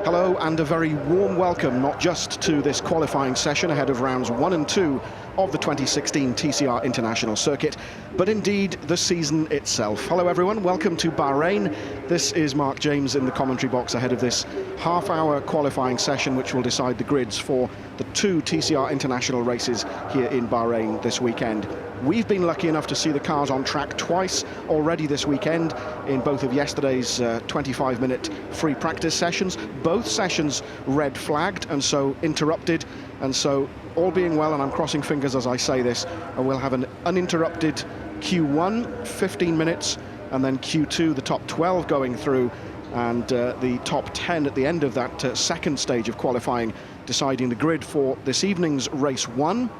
Hello and a very warm welcome, not just to this qualifying session ahead of rounds 1 and 2 of the 2016 TCR International Circuit, but indeed the season itself. Hello everyone, welcome to Bahrain. This is Mark James in the commentary box ahead of this half-hour qualifying session which will decide the grids for the 2 TCR International races here in Bahrain this weekend. We've been lucky enough to see the cars on track twice already this weekend in both of yesterday's 25-minute free practice sessions. Both sessions red flagged and so interrupted, and so all being well, and I'm crossing fingers as I say this, and we'll have an uninterrupted Q1, 15 minutes, and then Q2, the top 12 going through, and the top 10 at the end of that second stage of qualifying, deciding the grid for this evening's race 1,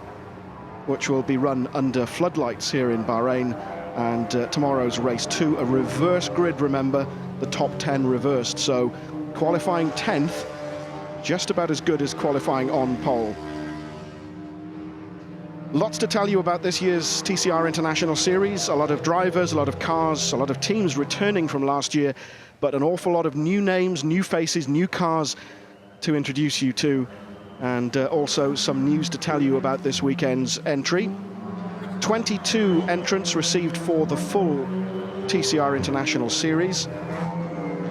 which will be run under floodlights here in Bahrain, and tomorrow's race 2, a reverse grid, remember, the top 10 reversed, so qualifying 10th, just about as good as qualifying on pole. Lots to tell you about this year's TCR International Series. A lot of drivers, a lot of cars, a lot of teams returning from last year, but an awful lot of new names, new faces, new cars to introduce you to, and also some news to tell you about this weekend's entry. 22 entrants received for the full TCR International Series.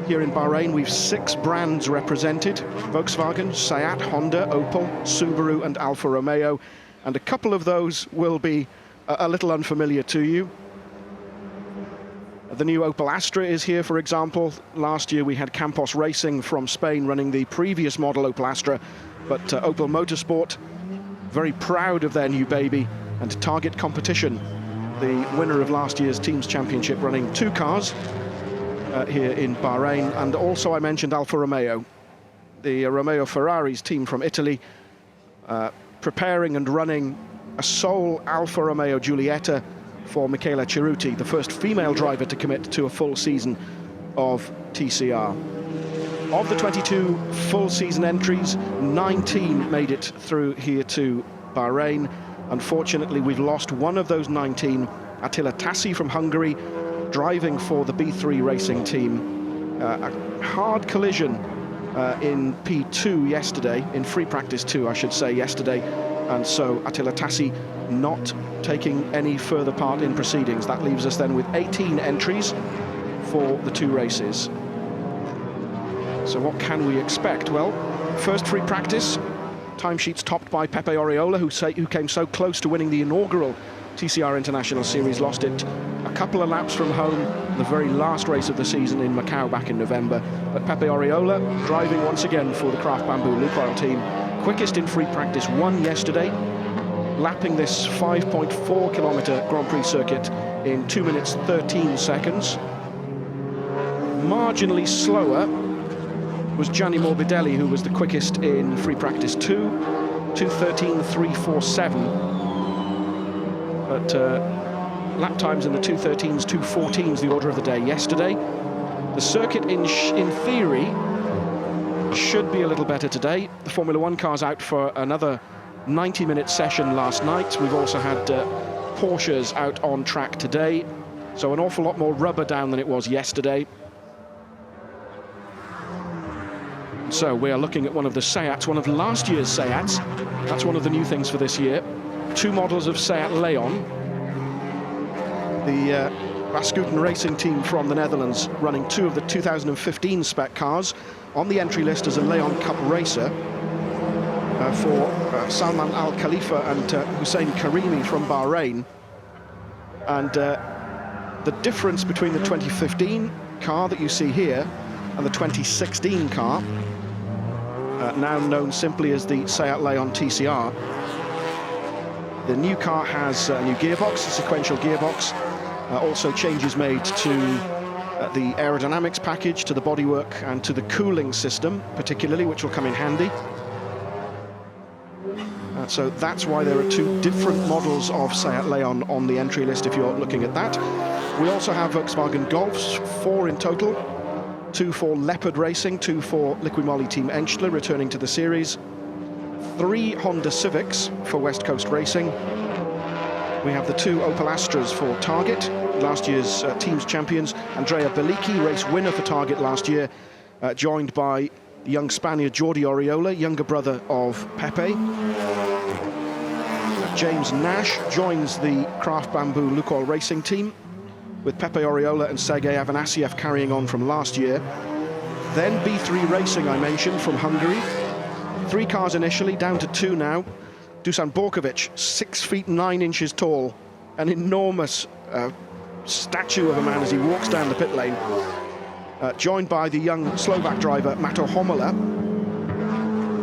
Here in Bahrain, we've 6 brands represented: Volkswagen, Seat, Honda, Opel, Subaru and Alfa Romeo. And a couple of those will be a little unfamiliar to you. The new Opel Astra is here, for example. Last year we had Campos Racing from Spain running the previous model Opel Astra, but Opel Motorsport, very proud of their new baby, and Target Competition, the winner of last year's Teams Championship, running 2 cars here in Bahrain. And also I mentioned Alfa Romeo, the Romeo Ferrari's team from Italy, preparing and running a sole Alfa Romeo Giulietta for Michela Cerruti, the first female driver to commit to a full season of TCR. Of the 22 full season entries, 19 made it through here to Bahrain. Unfortunately, we've lost one of those 19, Attila Tassi from Hungary, driving for the B3 racing team. A hard collision in P2 yesterday, in free practice 2 I should say yesterday, and so Attila Tassi not taking any further part in proceedings. That leaves us then with 18 entries for the 2 races. So what can we expect? Well, first free practice, timesheets topped by Pepe Oriola, who came so close to winning the inaugural TCR International Series, lost it a couple of laps from home, the very last race of the season in Macau back in November. But Pepe Oriola driving once again for the Craft Bamboo Lukoil team, quickest in free practice 1 yesterday, lapping this 5.4 kilometer Grand Prix circuit in 2 minutes 13 seconds. Marginally slower was Gianni Morbidelli, who was the quickest in free practice 2, 2:13.347. But lap times in the 2:13s, 2:14s, the order of the day yesterday. The circuit, in theory, should be a little better today. The Formula 1 car's out for another 90-minute session last night. We've also had Porsches out on track today, so an awful lot more rubber down than it was yesterday. So we are looking at one of the Seats, one of last year's Seats. That's one of the new things for this year. 2 models of Seat Leon, the Raskutin racing team from the Netherlands, running 2 of the 2015 spec cars, on the entry list as a Leon Cup racer for Salman Al Khalifa and Hussein Karimi from Bahrain. And the difference between the 2015 car that you see here and the 2016 car, now known simply as the Seat Leon TCR, the new car has a new gearbox, a sequential gearbox, also changes made to the aerodynamics package, to the bodywork and to the cooling system particularly, which will come in handy. So that's why there are 2 different models of Seat Leon on the entry list if you're looking at that. We also have Volkswagen Golfs, 4 in total, 2 for Leopard Racing, 2 for Liqui-Moly Team Engstler returning to the series, 3 Honda Civics for West Coast Racing. We have the 2 Opel Astras for Target, last year's Teams champions. Andrea Bellicchi, race winner for Target last year, joined by the young Spaniard Jordi Oriola, younger brother of Pepe. James Nash joins the Craft Bamboo Lukoil racing team, with Pepe Oriola and Sergei Afanasiev carrying on from last year. Then B3 Racing, I mentioned, from Hungary. 3 cars initially, down to 2 now. Dusan Borkovic, 6 feet 9 inches tall, an enormous statue of a man as he walks down the pit lane. Joined by the young Slovak driver Mato Homola,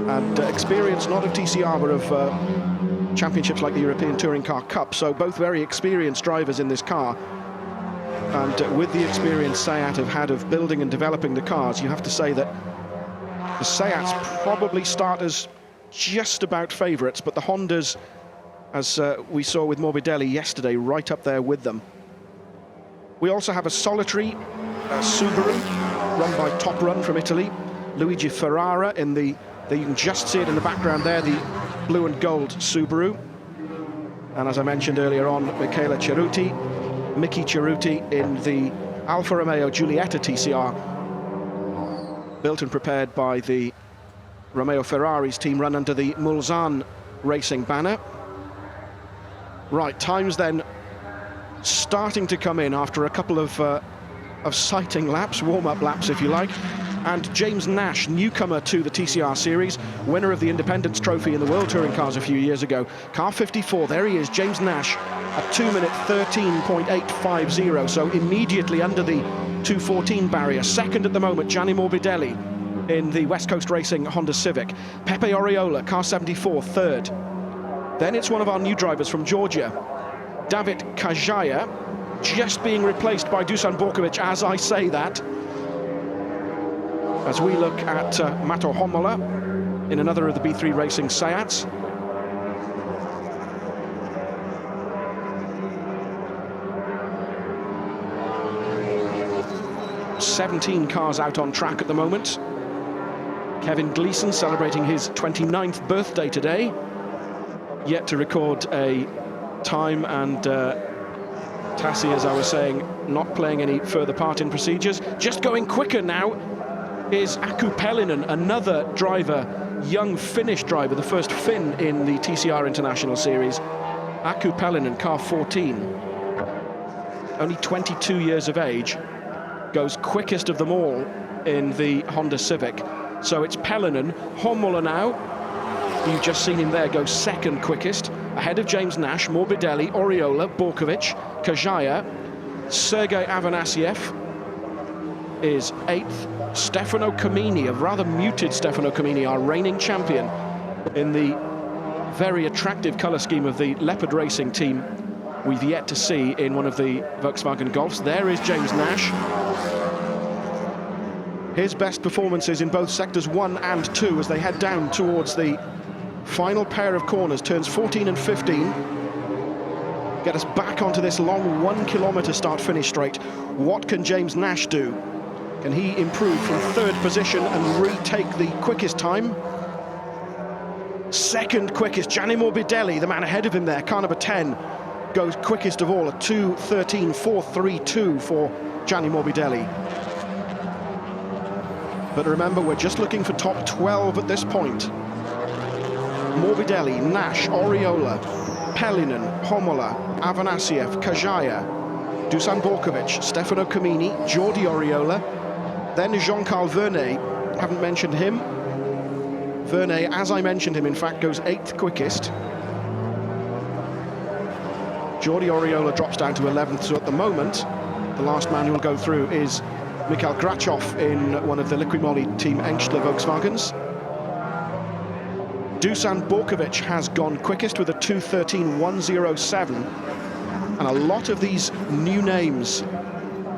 and experience not of TCR but of championships like the European Touring Car Cup, so both very experienced drivers in this car. And with the experience Seat have had of building and developing the cars, you have to say that the Seats probably start as just about favourites, but the Hondas, as we saw with Morbidelli yesterday, right up there with them. We also have a solitary Subaru run by Top Run from Italy, Luigi Ferrara in the, you can just see it in the background there, the blue and gold Subaru. And as I mentioned earlier on, Michele Cerruti, Mickey Cerruti in the Alfa Romeo Giulietta TCR, built and prepared by the Romeo Ferrari's team, run under the Mulsanne Racing banner. Right, times then starting to come in after a couple of sighting laps, warm-up laps if you like. And James Nash, newcomer to the TCR series, winner of the Independence Trophy in the World Touring Cars a few years ago. Car 54, there he is, James Nash, at 2-minute 13.850, so immediately under the 2:14 barrier. Second at the moment, Gianni Morbidelli in the West Coast Racing Honda Civic. Pepe Oriola, car 74, third. Then it's one of our new drivers from Georgia, David Kajaya, just being replaced by Dusan Borkovic as I say that. As we look at Mato Homola in another of the B3 Racing Seats. "17 cars out on track at the moment. Kevin Gleeson celebrating his 29th birthday today, yet to record a time, and Tassi, as I was saying, not playing any further part in procedures. Just going quicker now is Aku Pellinen, another driver, young Finnish driver, the first Finn in the TCR International Series. Aku Pellinen, car 14, only 22 years of age, goes quickest of them all in the Honda Civic. So it's Pellinen. Homola now, you've just seen him there, go second quickest, ahead of James Nash, Morbidelli, Oriola, Borkovic, Kajaya. Sergei Afanasiev is 8th. Stefano Camini, a rather muted Stefano Camini, our reigning champion in the very attractive colour scheme of the Leopard Racing team we've yet to see in one of the Volkswagen Golfs. There is James Nash. His best performances in both sectors 1 and 2 as they head down towards the final pair of corners, turns 14 and 15. Get us back onto this long 1 kilometre start-finish straight. What can James Nash do? Can he improve from 3rd position and retake the quickest time? Second quickest, Gianni Morbidelli, the man ahead of him there, car number 10, goes quickest of all at 2:13.432 for Gianni Morbidelli. But remember, we're just looking for top 12 at this point. Morbidelli, Nash, Oriola, Pellinen, Homola, Afanasiev, Kajaya, Dusan Borkovic, Stefano Camini, Jordi Oriola, then Jean-Carl Vernet, haven't mentioned him. Vernet, as I mentioned him, in fact, goes 8th quickest. Jordi Oriola drops down to 11th, so at the moment, the last man who will go through is Mikhail Grachov in one of the Liqui-Moly Team Engstler Volkswagens. Dusan Borkovic has gone quickest with a 2:13.107. And a lot of these new names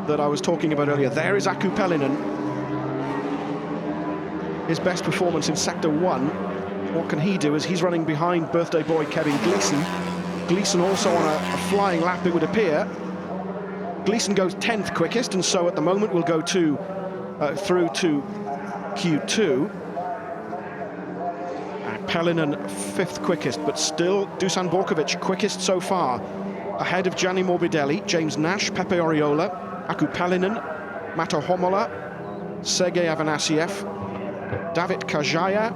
that I was talking about earlier. There is Aku Pellinen. His best performance in Sector 1. What can he do as he's running behind birthday boy Kevin Gleeson. Gleeson also on a flying lap, it would appear. Gleeson goes 10th quickest, and so at the moment we'll go through to Q2. Pellinen 5th quickest, but still Dusan Borkovic quickest so far, ahead of Gianni Morbidelli, James Nash, Pepe Oriola, Aku Pellinen, Mato Homola, Sergei Afanasiev, David Kajaya,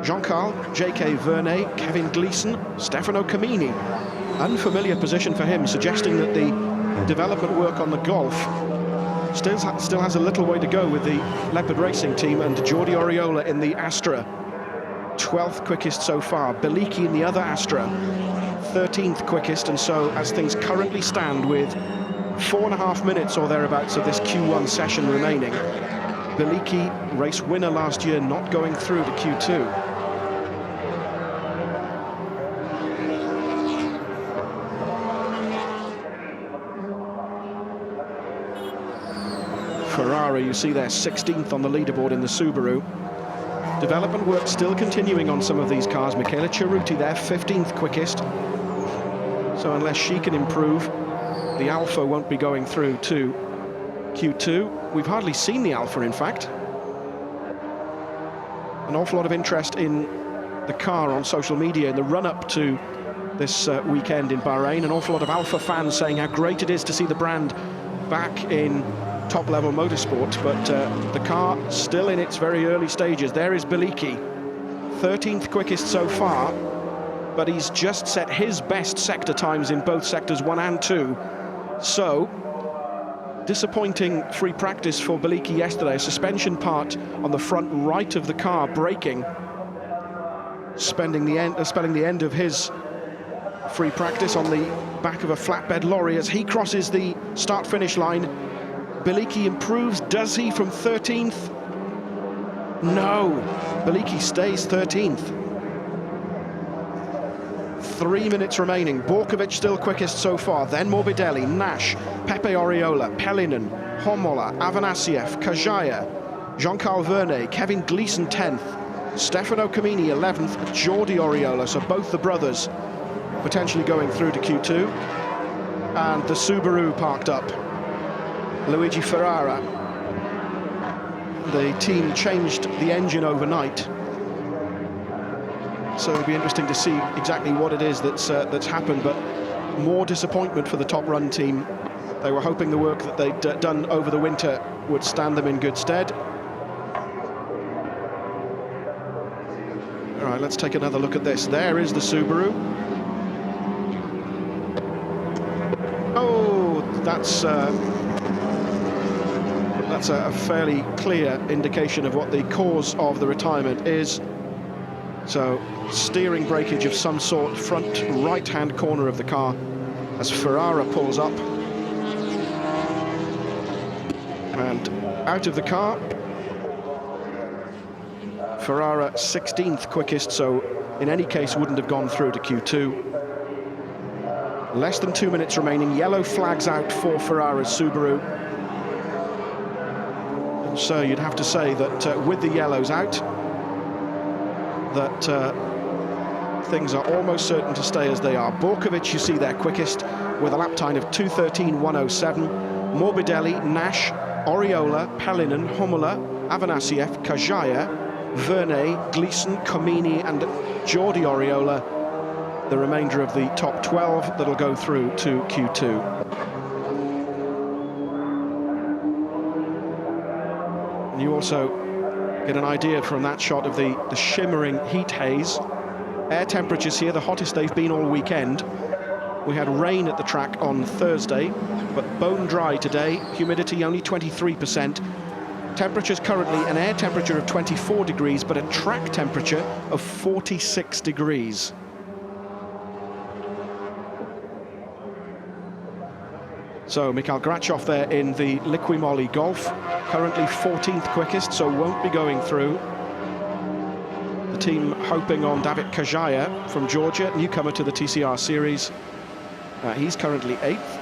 Jean-Carl, J.K. Vernet, Kevin Gleeson, Stefano Camini. Unfamiliar position for him, suggesting that the development work on the Golf still has a little way to go with the Leopard Racing team, and Jordi Oriola in the Astra, 12th quickest so far. Beliki in the other Astra, 13th quickest, and so as things currently stand with 4.5 minutes or thereabouts of this Q1 session remaining, Beliki, race winner last year, not going through to Q2. Ferrari, you see there, 16th on the leaderboard in the Subaru. Development work still continuing on some of these cars. Michela Cerruti there, 15th quickest. So unless she can improve, the Alfa won't be going through to Q2. We've hardly seen the Alfa, in fact. An awful lot of interest in the car on social media in the run-up to this weekend in Bahrain. An awful lot of Alfa fans saying how great it is to see the brand back in top-level motorsport, but the car still in its very early stages. There is Beliki, 13th quickest so far, but he's just set his best sector times in both sectors 1 and 2. So, disappointing free practice for Beliki yesterday. A suspension part on the front right of the car breaking, spending the end of his free practice on the back of a flatbed lorry as he crosses the start-finish line. Beliki improves, does he, from 13th? No, Beliki stays 13th. 3 minutes remaining. Borkovic still quickest so far, then Morbidelli, Nash, Pepe Oriola, Pellinen, Homola, Avanasiev, Kajaya, Jean-Carl Vernet, Kevin Gleeson 10th, Stefano Camini 11th, Jordi Oriola, so both the brothers potentially going through to Q2. And the Subaru parked up. Luigi Ferrara. The team changed the engine overnight, so it'll be interesting to see exactly what it is that's happened, but more disappointment for the Top Run team. They were hoping the work that they'd done over the winter would stand them in good stead. All right, let's take another look at this. There is the Subaru. Oh, that's a fairly clear indication of what the cause of the retirement is. So, steering breakage of some sort, front right-hand corner of the car, as Ferrara pulls up. And out of the car, Ferrara 16th quickest, so in any case wouldn't have gone through to Q2. Less than 2 minutes remaining, yellow flags out for Ferrara's Subaru. So you'd have to say that with the yellows out, that things are almost certain to stay as they are. Borkovic, you see there, quickest with a lap time of 2:13.107. Morbidelli, Nash, Oriola, Pellinen, Homola, Avanasiev, Kajaya, Vernet, Gleeson, Comini and Jordi Oriola, the remainder of the top 12 that'll go through to Q2. And you also get an idea from that shot of the shimmering heat haze. Air temperatures here, the hottest they've been all weekend. We had rain at the track on Thursday, but bone dry today. Humidity only 23%. Temperatures currently an air temperature of 24 degrees, but a track temperature of 46 degrees. So Mikhail Grachov there in the Liqui-Moly Golf, currently 14th quickest, so won't be going through. The team hoping on David Kajaya from Georgia, newcomer to the TCR series. He's currently 8th.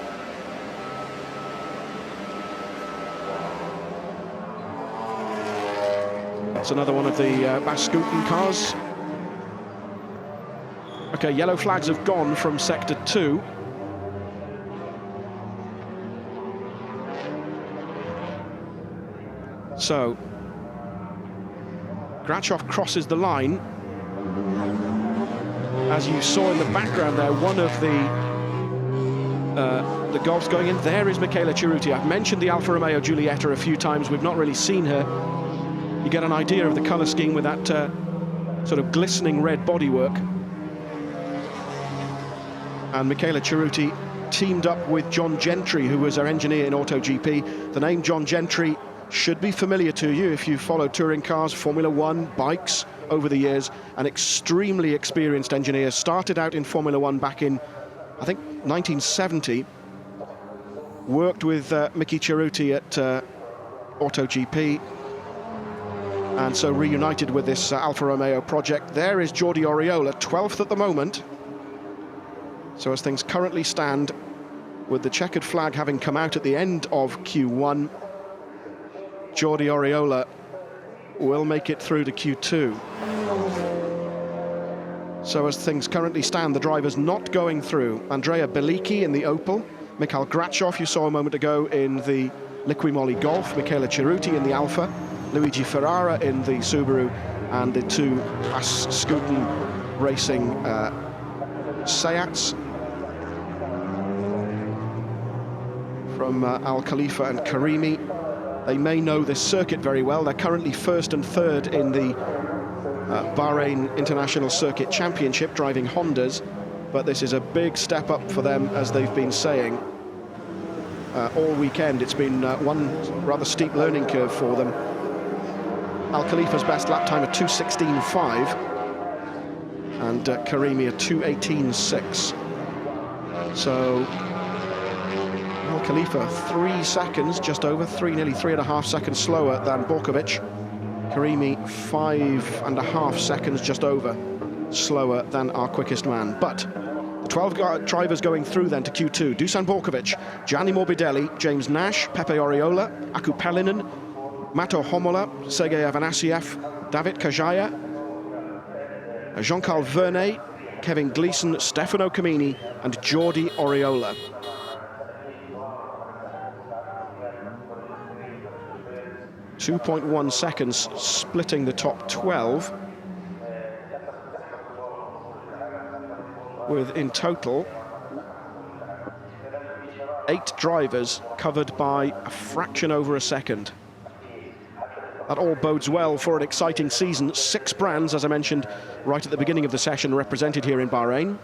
That's another one of the Baskutin cars. Okay, yellow flags have gone from sector 2. So, Grachov crosses the line. As you saw in the background there, one of the Golfs going in. There is Michela Cerruti. I've mentioned the Alfa Romeo Giulietta a few times. We've not really seen her. You get an idea of the colour scheme with that sort of glistening red bodywork. And Michele Cerruti teamed up with John Gentry, who was our engineer in AutoGP. The name John Gentry should be familiar to you if you've followed touring cars, Formula One, bikes over the years. An extremely experienced engineer. Started out in Formula One back in, I think, 1970. Worked with Mickey Cerruti at AutoGP. And so reunited with this Alfa Romeo project. There is Jordi Oriola, 12th at the moment. So as things currently stand, with the checkered flag having come out at the end of Q1, Jordi Oriola will make it through to Q2. So as things currently stand, the drivers not going through. Andrea Bellicchi in the Opel, Mikhail Grachov, you saw a moment ago, in the Liqui Golf, Michele Cerruti in the Alfa, Luigi Ferrara in the Subaru, and the two Ascuten Racing Seats from Al Khalifa and Karimi. They may know this circuit very well. They're currently first and third in the Bahrain International Circuit Championship, driving Hondas, but this is a big step up for them, as they've been saying all weekend. It's been one rather steep learning curve for them. Al Khalifa's best lap time at 2:16.5, and Karimi at 2:18.6. So Al Khalifa 3 seconds, just over, nearly 3.5 seconds slower than Borkovic. Karimi 5.5 seconds, just over, slower than our quickest man. But the 12 drivers going through then to Q2: Dusan Borkovic, Gianni Morbidelli, James Nash, Pepe Oriola, Aku Pelinen, Mato Homola, Sergei Avanasiev, David Kajaya, Jean-Carl Vernet, Kevin Gleeson, Stefano Camini, and Jordi Oriola. .1 seconds splitting the top 12, with in total 8 drivers covered by a fraction over a second. That all bodes well for an exciting season. 6 brands, as I mentioned right at the beginning of the session, represented here in Bahrain.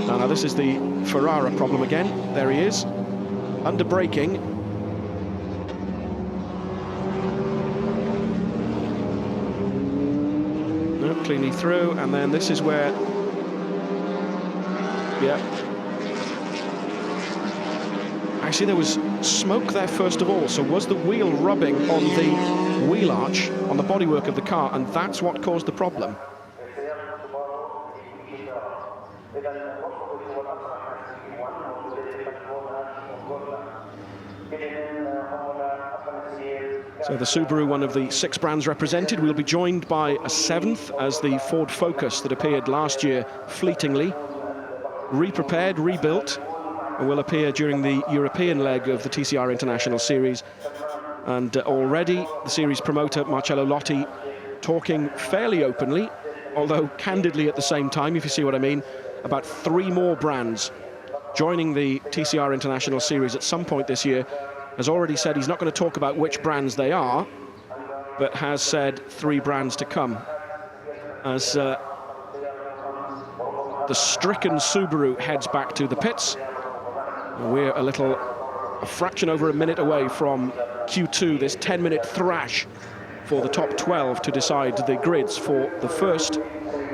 Now this is the Ferrara problem again. There he is, under braking. No, cleanly through, and then this is where, yeah. Actually, there was smoke there first of all, so was the wheel rubbing on the wheel arch, on the bodywork of the car, and that's what caused the problem. So the Subaru, one of the 6 brands represented, will be joined by a 7th as the Ford Focus that appeared last year fleetingly, re-prepared, rebuilt, and will appear during the European leg of the TCR International Series. And already the series promoter Marcello Lotti talking fairly openly, although candidly at the same time, if you see what I mean, about 3 more brands joining the TCR International Series at some point this year. Has already said he's not going to talk about which brands they are, but has said 3 brands to come, as the stricken Subaru heads back to the pits. We're a fraction over a minute away from Q2, this 10-minute thrash for the top 12 to decide the grids for the first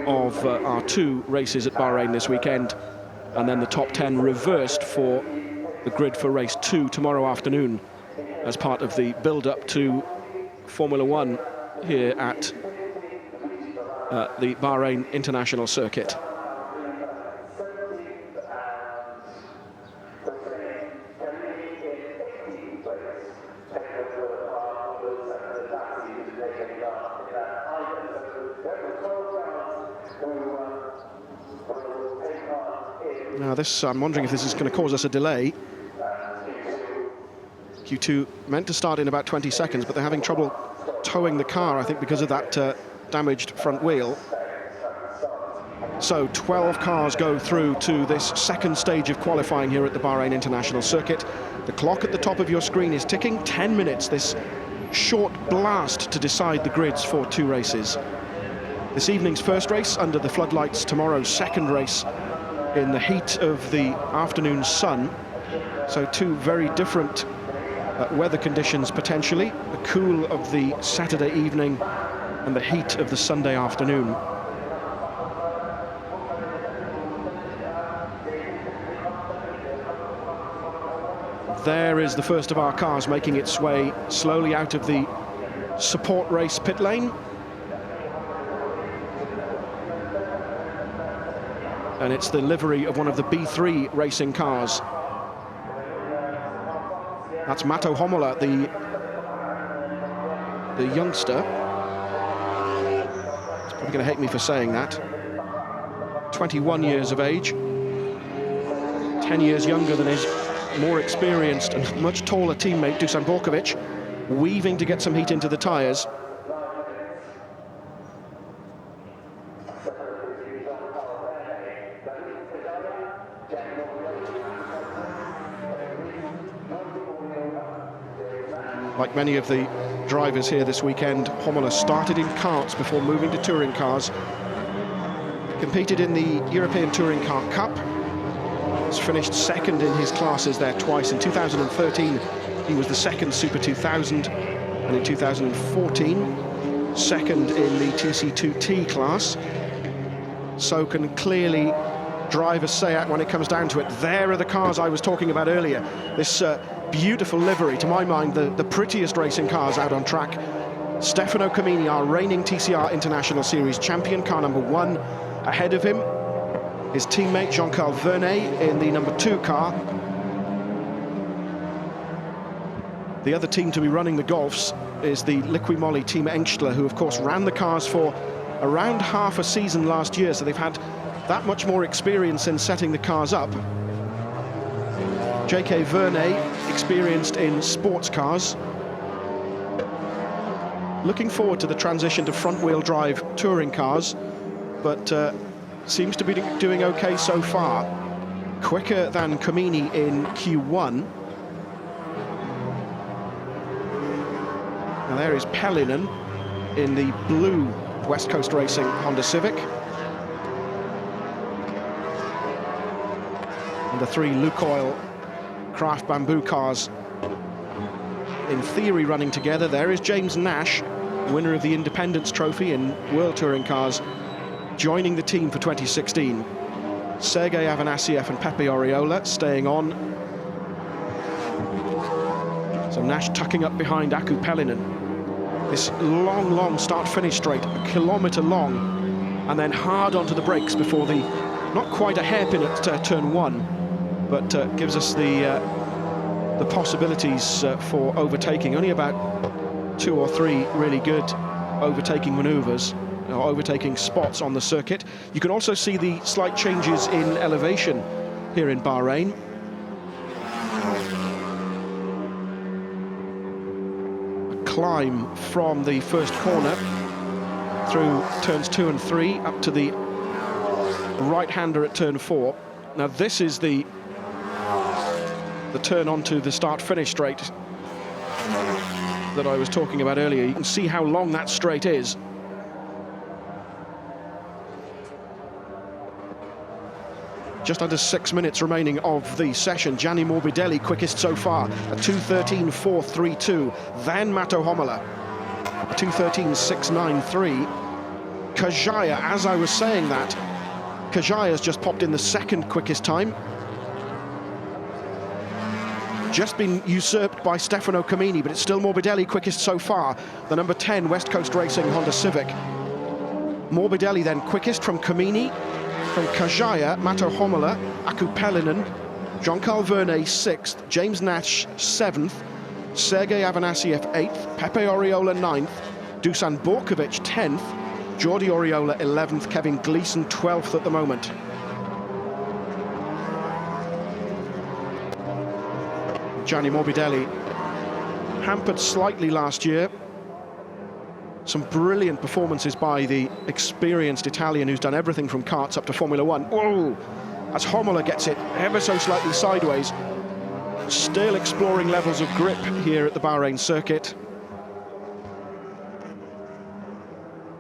of our 2 races at Bahrain this weekend, and then the top 10 reversed for the grid for race 2 tomorrow afternoon as part of the build-up to Formula One here at the Bahrain International Circuit. Now this, I'm wondering if this is going to cause us a delay. Q2 meant to start in about 20 seconds, but they're having trouble towing the car, I think, because of that damaged front wheel. So 12 cars go through to this second stage of qualifying here at the Bahrain International Circuit. The clock at the top of your screen is ticking. 10 minutes, this short blast to decide the grids for 2 races. This evening's first race under the floodlights, tomorrow's second race in the heat of the afternoon sun. So 2 very different weather conditions potentially. The cool of the Saturday evening and the heat of the Sunday afternoon. There is the first of our cars making its way slowly out of the support race pit lane. And it's the livery of one of the B3 racing cars. That's Mato Homola, the youngster. He's probably going to hate me for saying that. 21 years of age. 10 years younger than his more experienced and much taller teammate Dusan Borkovic, weaving to get some heat into the tyres. Like many of the drivers here this weekend, Homola started in karts before moving to touring cars. Competed in the European Touring Car Cup. Has finished second in his classes there twice. In 2013, he was the second Super 2000, and in 2014, second in the TC2T class. So can clearly drive a Seat when it comes down to it. There are the cars I was talking about earlier. This beautiful livery, to my mind, the prettiest racing cars out on track. Stefano Comini, our reigning TCR International Series champion, car number 1. Ahead of him, his teammate Jean-Carl Vernet in the number 2 car. The other team to be running the Golfs is the Liqui Moly team Engstler, who of course ran the cars for around half a season last year, so they've had that much more experience in setting the cars up. J.K. Vernet, experienced in sports cars. Looking forward to the transition to front-wheel drive touring cars, but seems to be doing okay so far. Quicker than Comini in Q1. Now there is Pellinen in the blue West Coast Racing Honda Civic. And the 3 Lukoil Craft Bamboo cars in theory running together. There is James Nash, winner of the Independence Trophy in World Touring Cars, joining the team for 2016. Sergei Avanasiev and Pepe Oriola staying on. So Nash tucking up behind Aku Pellinen. This long start-finish straight, a kilometre long, and then hard onto the brakes before the, not quite a hairpin at turn 1, but gives us the possibilities for overtaking. Only about 2 or 3 really good overtaking manoeuvres, or overtaking spots on the circuit. You can also see the slight changes in elevation here in Bahrain. A climb from the first corner through turns 2 and 3 up to the right-hander at turn 4. Now this is the turn onto the start-finish straight that I was talking about earlier. You can see how long that straight is. Just under 6 minutes remaining of the session. Gianni Morbidelli quickest so far at 2:13.432. Then Mato Homola, 2:13.693. Kajaya, as I was saying that, Kajaya's just popped in the second quickest time. Just been usurped by Stefano Comini, but it's still Morbidelli quickest so far. The number 10 West Coast Racing Honda Civic. Morbidelli then quickest from Comini. From Kajaya, Mato Homola, Aku Pellinen, Jean-Carl Vernet 6th, James Nash 7th, Sergei Avanasiev 8th, Pepe Oriola 9th, Dusan Borkovic 10th, Jordi Oriola 11th, Kevin Gleeson 12th at the moment. Gianni Morbidelli hampered slightly last year Some brilliant performances by the experienced Italian who's done everything from karts up to Formula One. Whoa! As Homola gets it ever so slightly sideways, still exploring levels of grip here at the Bahrain circuit.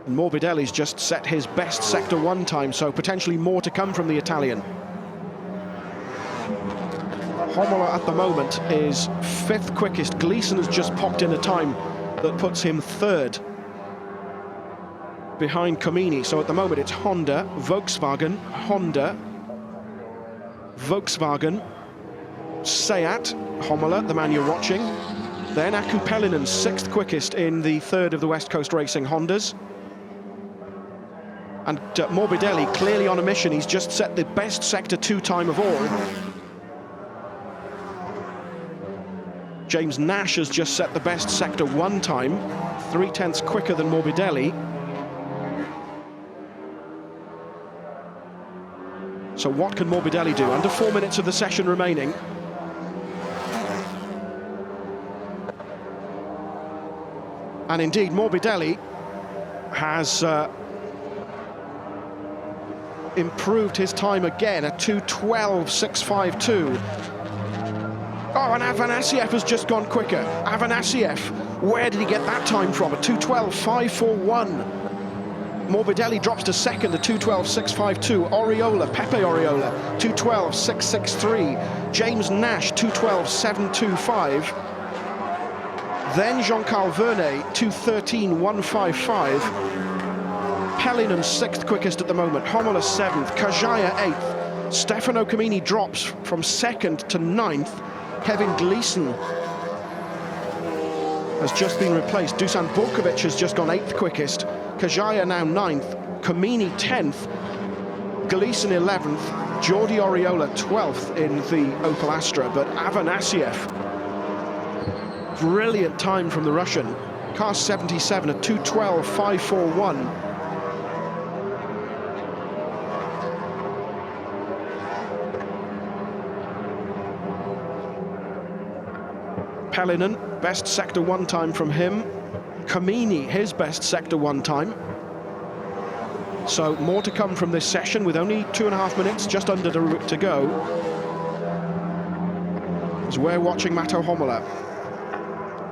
And Morbidelli's just set his best Sector 1 time, so potentially more to come from the Italian. Homola at the moment is 5th quickest. Gleeson has just popped in a time that puts him 3rd behind Comini. So at the moment it's Honda, Volkswagen, Seat, Homola, the man you're watching. Then Aku Pellinen's 6th quickest in the 3rd of the West Coast Racing Hondas. And Morbidelli clearly on a mission. He's just set the best Sector 2 time of all. James Nash has just set the best Sector 1 time, 3/10 quicker than Morbidelli. So what can Morbidelli do? Under 4 minutes of the session remaining. And indeed, Morbidelli has improved his time again at 2:12.652. Oh, and Afanasieff has just gone quicker. Afanasieff, where did he get that time from? At 2:12.541. Morbidelli drops to 2nd at 2:12.652. Pepe Oriola, 2:12.663. James Nash, 2:12.725. Then Jean-Carl Vernet, 2:13.155. Pellinen 6th quickest at the moment. Homola 7th. Kajaya 8th. Stefano Comini drops from 2nd to 9th. Kevin Gleeson has just been replaced. Dusan Borkovic has just gone 8th quickest. Kajaya now 9th. Comini 10th. Gleeson 11th. Jordi Oriola 12th in the Opel Astra. But Afanasieff, brilliant time from the Russian. Car 77 at 2:12.541. Pellinen, best Sector 1 time from him. Comini, his best Sector 1 time. So more to come from this session with only 2.5 minutes, just under to go. As we're watching Matto Homola.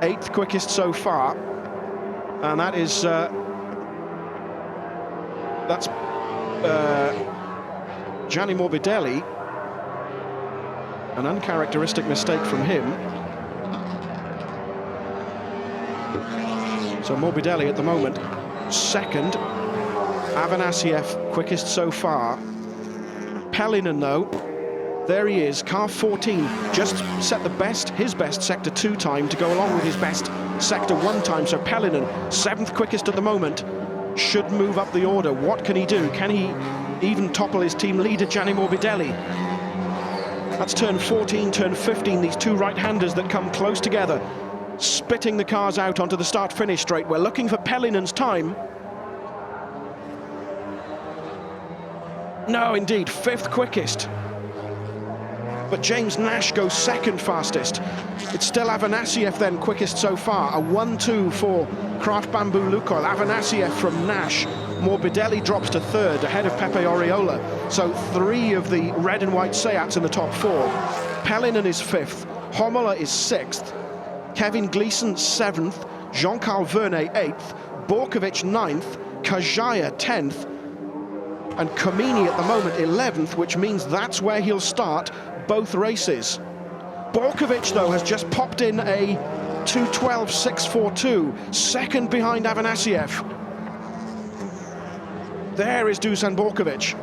8th quickest so far. And that is, that's Gianni Morbidelli. An uncharacteristic mistake from him. So Morbidelli at the moment, 2nd. Afanasieff, quickest so far. Pellinen, though, there he is, car 14, just set his best Sector 2 time to go along with his best Sector 1 time. So Pellinen, 7th quickest at the moment, should move up the order. What can he do? Can he even topple his team leader, Gianni Morbidelli? That's turn 14, turn 15, these two right-handers that come close together, spitting the cars out onto the start-finish straight. We're looking for Pellinen's time. No, indeed, 5th quickest. But James Nash goes 2nd fastest. It's still Afanasieff then quickest so far. A 1-2 for Kraft Bamboo Lukoil. Afanasieff from Nash. Morbidelli drops to 3rd ahead of Pepe Oriola. So 3 of the red and white Seats in the top 4. Pellinen is 5th. Homola is 6th. Kevin Gleeson 7th, Jean-Carl Vernet 8th, Borkovic 9th, Kajaya 10th, and Comini at the moment 11th, which means that's where he'll start both races. Borkovic, though, has just popped in a 2:12.642, 2nd behind Afanasieff. There is Dusan Borkovic.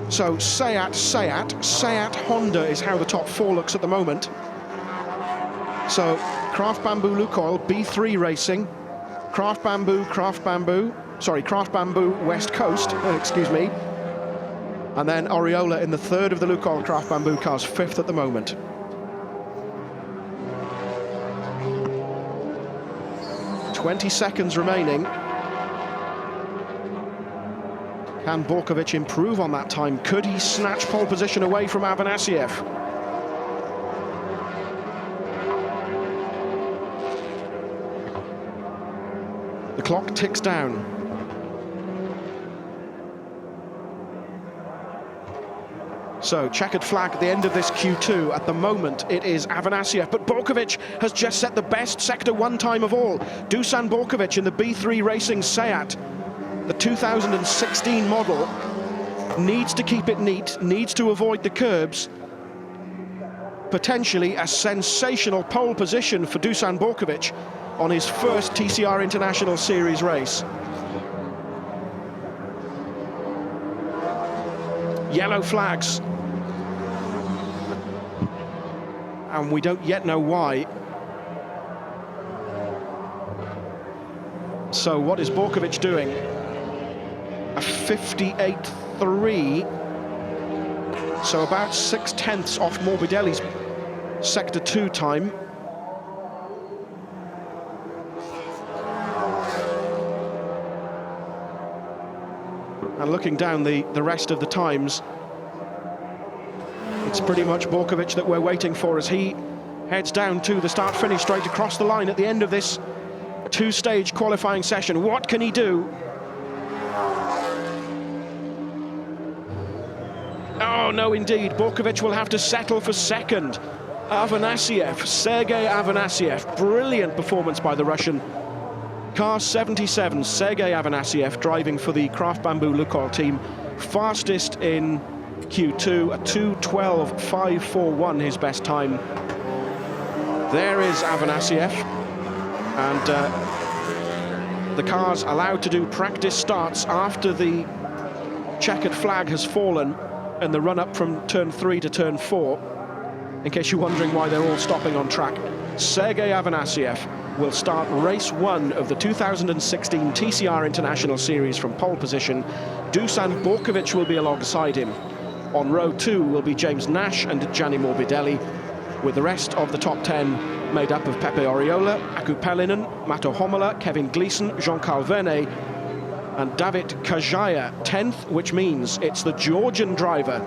So Seat, Honda is how the top 4 looks at the moment. So Kraft Bamboo Lukoil, B3 Racing, Kraft Bamboo, West Coast, excuse me. And then Oriola in the 3rd of the Lukoil Kraft Bamboo cars, 5th at the moment. "20 seconds remaining. Can Borkovic improve on that time? Could he snatch pole position away from Afanasieff? The clock ticks down. So, checkered flag at the end of this Q2. At the moment, it is Afanasiev, but Borkovic has just set the best Sector 1 time of all. Dusan Borkovic in the B3 Racing Seat, the 2016 model, needs to keep it neat, needs to avoid the curbs. Potentially a sensational pole position for Dusan Borkovic on his first TCR International Series race. Yellow flags. And we don't yet know why. So what is Borkovic doing? A 58.3. So about 6/10 off Morbidelli's Sector 2 time. And looking down the rest of the times, it's pretty much Borkovic that we're waiting for as he heads down to the start-finish straight across the line at the end of this two-stage qualifying session. What can he do? Oh, no, indeed. Borkovic will have to settle for second. Afanasiev, Sergei Afanasiev. Brilliant performance by the Russian. Car 77, Sergei Afanasiev, driving for the Kraft Bamboo Lukoil team. Fastest in Q2, a 2:12.541, his best time. There is Afanasiev. And the car's allowed to do practice starts after the checkered flag has fallen and the run-up from turn 3 to turn 4, in case you're wondering why they're all stopping on track. Sergei Afanasiev will start race 1 of the 2016 TCR International Series from pole position. Dusan Borkovic will be alongside him. On row 2 will be James Nash and Gianni Morbidelli, with the rest of the top 10 made up of Pepe Oriola, Aku Pelinen, Mato Homola, Kevin Gleeson, Jean-Carl Vernet, and David Kajaya, 10th, which means it's the Georgian driver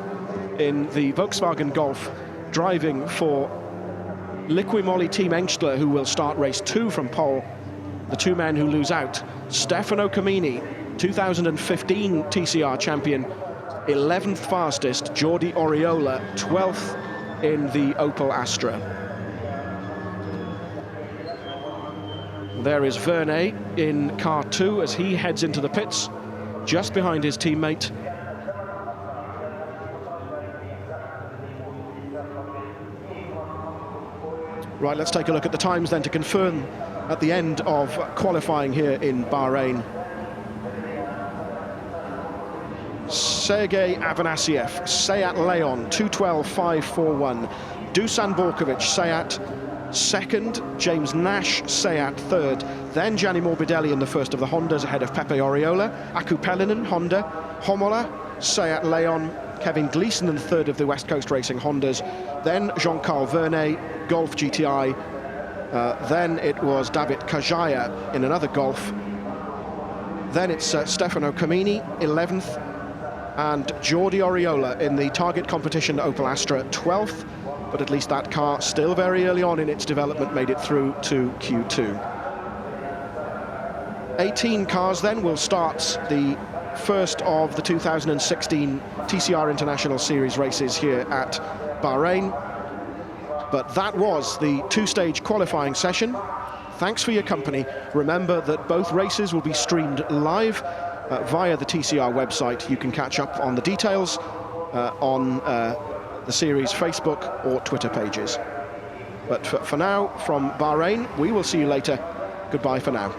in the Volkswagen Golf driving for Liqui-Moly Team Engstler who will start race 2 from pole. The two men who lose out: Stefano Camini, 2015 TCR champion, 11th fastest; Jordi Oriola, 12th in the Opel Astra. There is Vernet in car 2 as he heads into the pits, just behind his teammate. Right, let's take a look at the times then to confirm at the end of qualifying here in Bahrain. Sergei Afanasiev, Seat Leon, 2:12.541. Dusan Borkovic, Seat second. James Nash, Seat third. Then Gianni Morbidelli in the first of the Hondas ahead of Pepe Oriola. Aku Pelinen, Honda. Homola, Seat Leon. Kevin Gleeson in the third of the West Coast Racing Hondas. Then Jean-Carl Vernet, Golf GTI. Then it was David Kajaya in another Golf. Then it's Stefano Camini, 11th. And Jordi Oriola in the target competition Opel Astra, 12th. But at least that car, still very early on in its development, made it through to Q2. 18 cars then will start the first of the 2016 TCR International Series races here at Bahrain. But that was the two-stage qualifying session. Thanks for your company. Remember that both races will be streamed live via the TCR website. You can catch up on the details on the series Facebook or Twitter pages. But for now, from Bahrain, we will see you later. Goodbye for now.